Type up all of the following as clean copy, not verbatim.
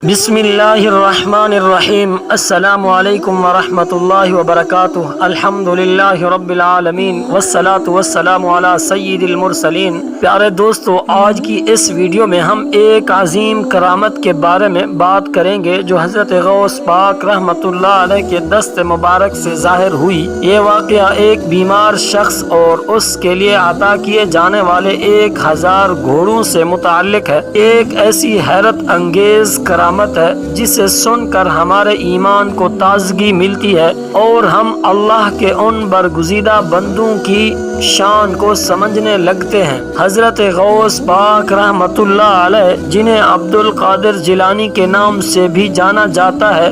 بسم اللہ الرحمن الرحیم۔ السلام علیکم ورحمۃ اللہ وبرکاتہ۔ الحمد للہ رب العالمین والصلاة والسلام علی سید المرسلین۔ پیارے دوستو، آج کی اس ویڈیو میں ہم ایک عظیم کرامت کے بارے میں بات کریں گے جو حضرت غوث پاک رحمۃ اللہ علیہ کے دست مبارک سے ظاہر ہوئی۔ یہ واقعہ ایک بیمار شخص اور اس کے لیے عطا کیے جانے والے 1000 گھوڑوں سے متعلق ہے۔ ایک ایسی حیرت انگیز کرامت ہے جسے سن کر ہمارے ایمان کو تازگی ملتی ہے اور ہم اللہ کے ان برگزیدہ بندوں کی شان کو سمجھنے لگتے ہیں۔ حضرت غوث پاک رحمۃ اللہ علیہ، جنہیں عبد القادر جیلانی کے نام سے بھی جانا جاتا ہے،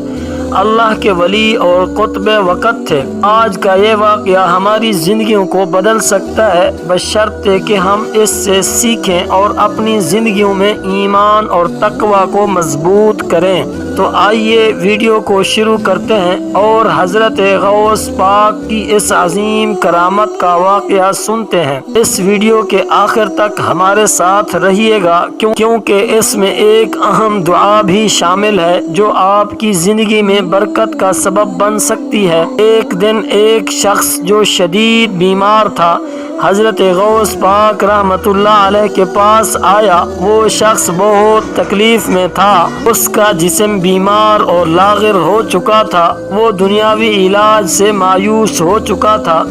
اللہ کے ولی اور قطب وقت تھے۔ آج کا یہ واقعہ ہماری زندگیوں کو بدل سکتا ہے، بشرطے کہ ہم اس سے سیکھیں اور اپنی زندگیوں میں ایمان اور تقوی کو مضبوط کریں۔ تو آئیے ویڈیو کو شروع کرتے ہیں اور حضرت غوث پاک کی اس عظیم کرامت کا واقعہ سنتے ہیں۔ اس ویڈیو کے آخر تک ہمارے ساتھ رہیے گا کیونکہ اس میں ایک اہم دعا بھی شامل ہے جو آپ کی زندگی میں برکت کا سبب بن سکتی ہے۔ ایک دن ایک شخص جو شدید بیمار تھا حضرت غوث پاک رحمۃ اللہ علیہ کے پاس آیا۔ وہ شخص بہت تکلیف میں تھا، اس کا جسم بیمار اور لاغر ہو چکا تھا، وہ دنیاوی علاج سے مایوس ہو چکا تھا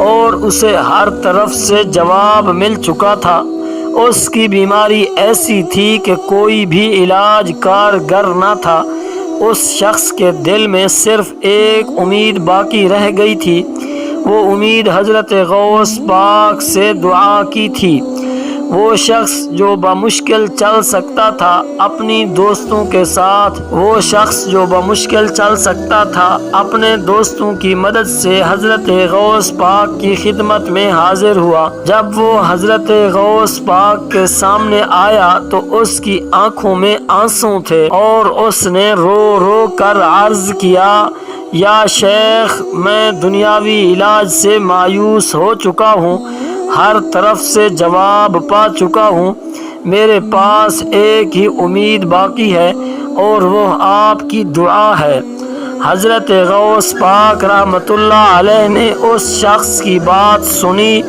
اور اسے ہر طرف سے جواب مل چکا تھا۔ اس کی بیماری ایسی تھی کہ کوئی بھی علاج کارگر نہ تھا۔ اس شخص کے دل میں صرف ایک امید باقی رہ گئی تھی، وہ امید حضرت غوث پاک سے دعا کی تھی۔ وہ شخص جو بمشکل چل سکتا تھا اپنے دوستوں کی مدد سے حضرت غوث پاک کی خدمت میں حاضر ہوا۔ جب وہ حضرت غوث پاک کے سامنے آیا تو اس کی آنکھوں میں آنسو تھے اور اس نے رو رو کر عرض کیا، یا شیخ، میں دنیاوی علاج سے مایوس ہو چکا ہوں، ہر طرف سے جواب پا چکا ہوں، میرے پاس ایک ہی امید باقی ہے اور وہ آپ کی دعا ہے۔ حضرت غوث پاک رحمۃ اللہ علیہ نے اس شخص کی بات سنی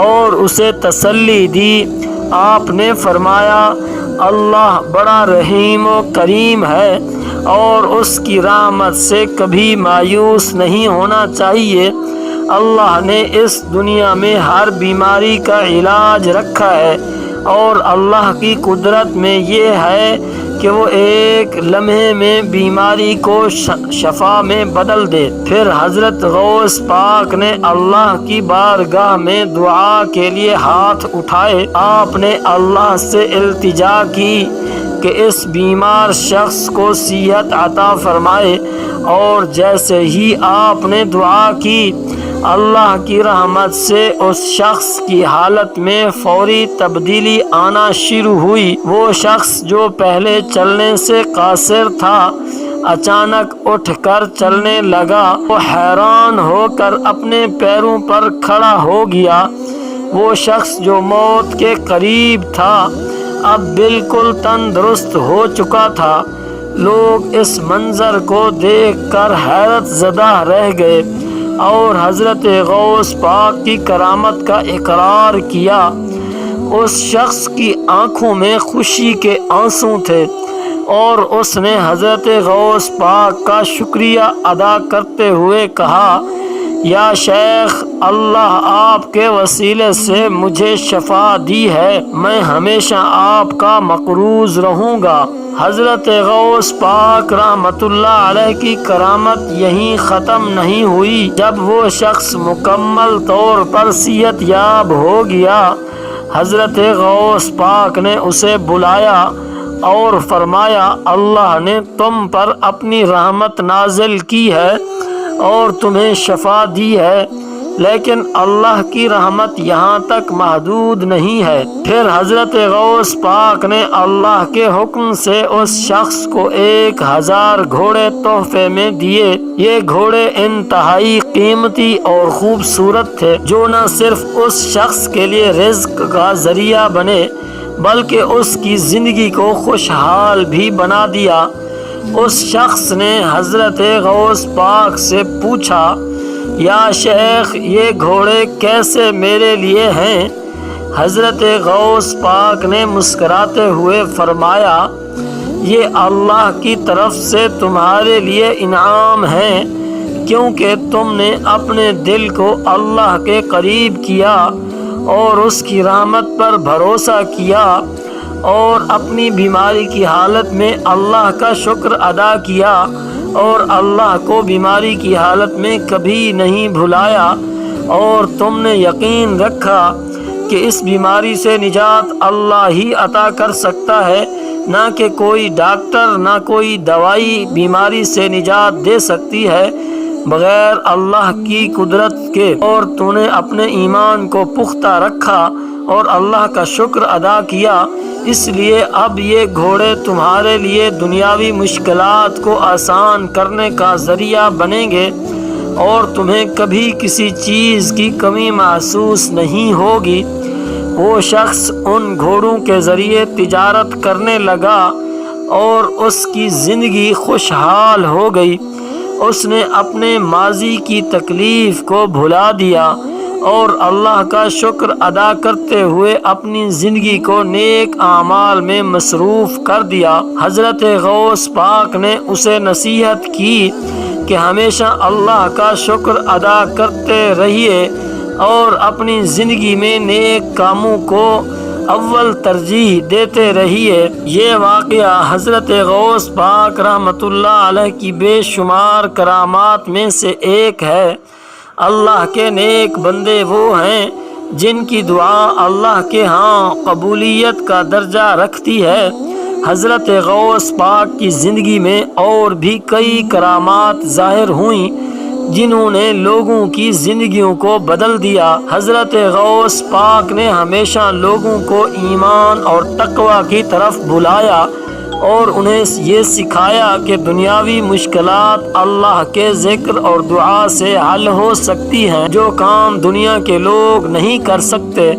اور اسے تسلی دی۔ آپ نے فرمایا، اللہ بڑا رحیم و کریم ہے اور اس کی رحمت سے کبھی مایوس نہیں ہونا چاہیے۔ اللہ نے اس دنیا میں ہر بیماری کا علاج رکھا ہے اور اللہ کی قدرت میں یہ ہے کہ وہ ایک لمحے میں بیماری کو شفا میں بدل دے۔ پھر حضرت غوث پاک نے اللہ کی بارگاہ میں دعا کے لیے ہاتھ اٹھائے۔ آپ نے اللہ سے التجا کی کہ اس بیمار شخص کو صحت عطا فرمائے، اور جیسے ہی آپ نے دعا کی، اللہ کی رحمت سے اس شخص کی حالت میں فوری تبدیلی آنا شروع ہوئی۔ وہ شخص جو پہلے چلنے سے قاصر تھا اچانک اٹھ کر چلنے لگا۔ وہ حیران ہو کر اپنے پیروں پر کھڑا ہو گیا۔ وہ شخص جو موت کے قریب تھا اب بالکل تندرست ہو چکا تھا۔ لوگ اس منظر کو دیکھ کر حیرت زدہ رہ گئے اور حضرت غوث پاک کی کرامت کا اقرار کیا۔ اس شخص کی آنکھوں میں خوشی کے آنسو تھے اور اس نے حضرت غوث پاک کا شکریہ ادا کرتے ہوئے کہا، یا شیخ، اللہ آپ کے وسیلے سے مجھے شفا دی ہے، میں ہمیشہ آپ کا مقروض رہوں گا۔ حضرت غوث پاک رحمۃ اللہ علیہ کی کرامت یہیں ختم نہیں ہوئی۔ جب وہ شخص مکمل طور پر صحت یاب ہو گیا، حضرت غوث پاک نے اسے بلایا اور فرمایا، اللہ نے تم پر اپنی رحمت نازل کی ہے اور تمہیں شفا دی ہے، لیکن اللہ کی رحمت یہاں تک محدود نہیں ہے۔ پھر حضرت غوث پاک نے اللہ کے حکم سے اس شخص کو 1000 گھوڑے تحفے میں دیے۔ یہ گھوڑے انتہائی قیمتی اور خوبصورت تھے جو نہ صرف اس شخص کے لیے رزق کا ذریعہ بنے بلکہ اس کی زندگی کو خوشحال بھی بنا دیا۔ اس شخص نے حضرت غوث پاک سے پوچھا، یا شیخ یہ گھوڑے کیسے میرے لیے ہیں؟ حضرت غوث پاک نے مسکراتے ہوئے فرمایا، یہ اللہ کی طرف سے تمہارے لیے انعام ہے، کیونکہ تم نے اپنے دل کو اللہ کے قریب کیا اور اس کی رحمت پر بھروسہ کیا اور اپنی بیماری کی حالت میں اللہ کا شکر ادا کیا اور اللہ کو بیماری کی حالت میں کبھی نہیں بھلایا، اور تم نے یقین رکھا کہ اس بیماری سے نجات اللہ ہی عطا کر سکتا ہے، نہ کہ کوئی ڈاکٹر، نہ کوئی دوائی بیماری سے نجات دے سکتی ہے بغیر اللہ کی قدرت کے، اور تو نے اپنے ایمان کو پختہ رکھا اور اللہ کا شکر ادا کیا، اس لیے اب یہ گھوڑے تمہارے لیے دنیاوی مشکلات کو آسان کرنے کا ذریعہ بنیں گے اور تمہیں کبھی کسی چیز کی کمی محسوس نہیں ہوگی۔ وہ شخص ان گھوڑوں کے ذریعے تجارت کرنے لگا اور اس کی زندگی خوشحال ہو گئی۔ اس نے اپنے ماضی کی تکلیف کو بھلا دیا اور اللہ کا شکر ادا کرتے ہوئے اپنی زندگی کو نیک اعمال میں مصروف کر دیا۔ حضرت غوث پاک نے اسے نصیحت کی کہ ہمیشہ اللہ کا شکر ادا کرتے رہیے اور اپنی زندگی میں نیک کاموں کو اول ترجیح دیتے رہیے۔ یہ واقعہ حضرت غوث پاک رحمۃ اللہ علیہ کی بے شمار کرامات میں سے ایک ہے۔ اللہ کے نیک بندے وہ ہیں جن کی دعا اللہ کے ہاں قبولیت کا درجہ رکھتی ہے۔ حضرت غوث پاک کی زندگی میں اور بھی کئی کرامات ظاہر ہوئیں جنہوں نے لوگوں کی زندگیوں کو بدل دیا۔ حضرت غوث پاک نے ہمیشہ لوگوں کو ایمان اور تقوی کی طرف بلایا اور انہیں یہ سکھایا کہ دنیاوی مشکلات اللہ کے ذکر اور دعا سے حل ہو سکتی ہیں۔ جو کام دنیا کے لوگ نہیں کر سکتے،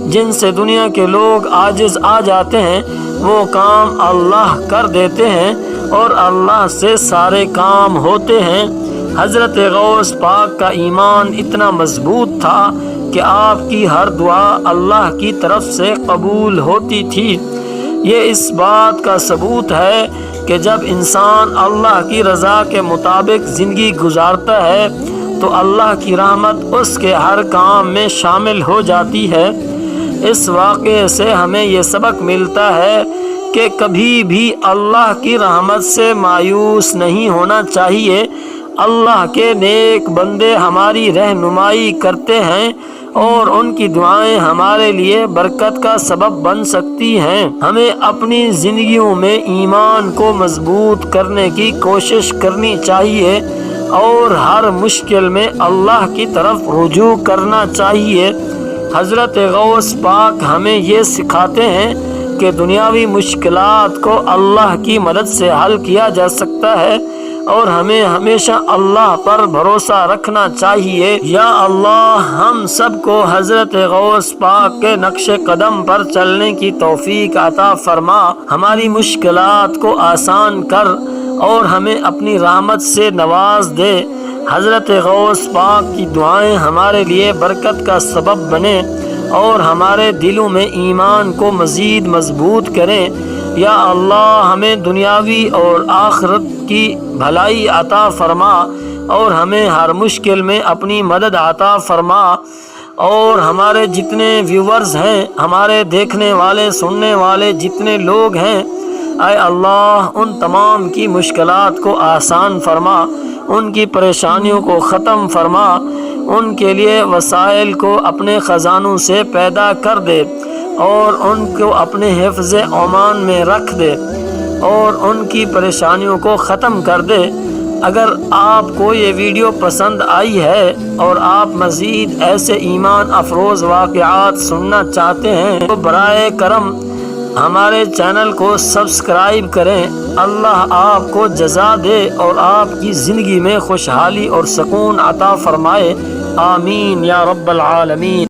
جن سے دنیا کے لوگ عاجز آ جاتے ہیں، وہ کام اللہ کر دیتے ہیں اور اللہ سے سارے کام ہوتے ہیں۔ حضرت غوث پاک کا ایمان اتنا مضبوط تھا کہ آپ کی ہر دعا اللہ کی طرف سے قبول ہوتی تھی۔ یہ اس بات کا ثبوت ہے کہ جب انسان اللہ کی رضا کے مطابق زندگی گزارتا ہے تو اللہ کی رحمت اس کے ہر کام میں شامل ہو جاتی ہے۔ اس واقعے سے ہمیں یہ سبق ملتا ہے کہ کبھی بھی اللہ کی رحمت سے مایوس نہیں ہونا چاہیے۔ اللہ کے نیک بندے ہماری رہنمائی کرتے ہیں اور ان کی دعائیں ہمارے لیے برکت کا سبب بن سکتی ہیں۔ ہمیں اپنی زندگیوں میں ایمان کو مضبوط کرنے کی کوشش کرنی چاہیے اور ہر مشکل میں اللہ کی طرف رجوع کرنا چاہیے۔ حضرت غوث پاک ہمیں یہ سکھاتے ہیں کہ دنیاوی مشکلات کو اللہ کی مدد سے حل کیا جا سکتا ہے اور ہمیں ہمیشہ اللہ پر بھروسہ رکھنا چاہیے۔ یا اللہ ہم سب کو حضرت غوث پاک کے نقش قدم پر چلنے کی توفیق عطا فرما، ہماری مشکلات کو آسان کر اور ہمیں اپنی رحمت سے نواز دے۔ حضرت غوث پاک کی دعائیں ہمارے لیے برکت کا سبب بنے اور ہمارے دلوں میں ایمان کو مزید مضبوط کریں۔ یا اللہ ہمیں دنیاوی اور آخرت کی بھلائی عطا فرما اور ہمیں ہر مشکل میں اپنی مدد عطا فرما، اور ہمارے جتنے ویورز ہیں، ہمارے دیکھنے والے سننے والے جتنے لوگ ہیں، اے اللہ ان تمام کی مشکلات کو آسان فرما، ان کی پریشانیوں کو ختم فرما، ان کے لیے وسائل کو اپنے خزانوں سے پیدا کر دے اور ان کو اپنے حفظ امان میں رکھ دے اور ان کی پریشانیوں کو ختم کر دے۔ اگر آپ کو یہ ویڈیو پسند آئی ہے اور آپ مزید ایسے ایمان افروز واقعات سننا چاہتے ہیں تو برائے کرم ہمارے چینل کو سبسکرائب کریں۔ اللہ آپ کو جزا دے اور آپ کی زندگی میں خوشحالی اور سکون عطا فرمائے۔ آمین یا رب العالمین۔